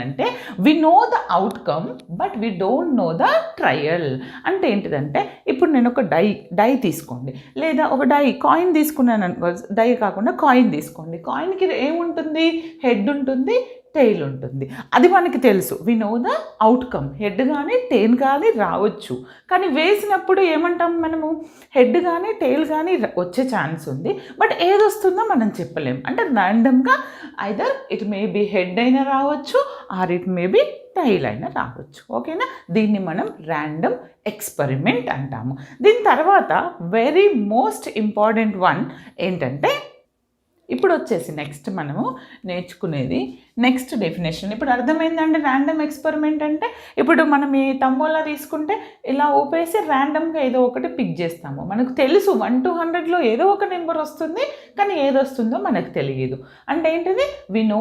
అంటే we know the outcome but we don't know the trial. అంటే ఏంటిదంటే ఇప్పుడు నేను ఒక డై తీసుకోండి, లేదా ఒక కాయిన్ తీసుకున్నాను అనుకో, డై కాకుండా కాయిన్ తీసుకోండి. కాయిన్కి ఏముంటుంది? హెడ్ ఉంటుంది, టెయిల్ ఉంటుంది. అది మనకి తెలుసు. We know the outcome. Head కానీ టెయిల్ కానీ రావచ్చు. కానీ వేసినప్పుడు ఏమంటాం మనము? హెడ్ కానీ టెయిల్ కానీ వచ్చే ఛాన్స్ ఉంది, బట్ ఏది వస్తుందో మనం చెప్పలేం. అంటే ర్యాండమ్గా either it may be head అయినా రావచ్చు, or it may be tail అయినా రావచ్చు. ఓకేనా? దీన్ని మనం ర్యాండమ్ ఎక్స్పెరిమెంట్ అంటాము. దీని తర్వాత వెరీ మోస్ట్ ఇంపార్టెంట్ వన్ ఏంటంటే, ఇప్పుడు వచ్చేసి నెక్స్ట్ మనము నేర్చుకునేది నెక్స్ట్ డెఫినేషన్. ఇప్పుడు అర్థమైందండి ర్యాండమ్ ఎక్స్పెరిమెంట్ అంటే. ఇప్పుడు మనం ఈ తంబోలా తీసుకుంటే ఇలా ఊపేసి ర్యాండమ్గా ఏదో ఒకటి పిక్ చేస్తాము. మనకు తెలుసు 1 to 100లో ఏదో ఒక నెంబర్ వస్తుంది, కానీ ఏది వస్తుందో మనకు తెలియదు. అంటే ఏంటిది? We know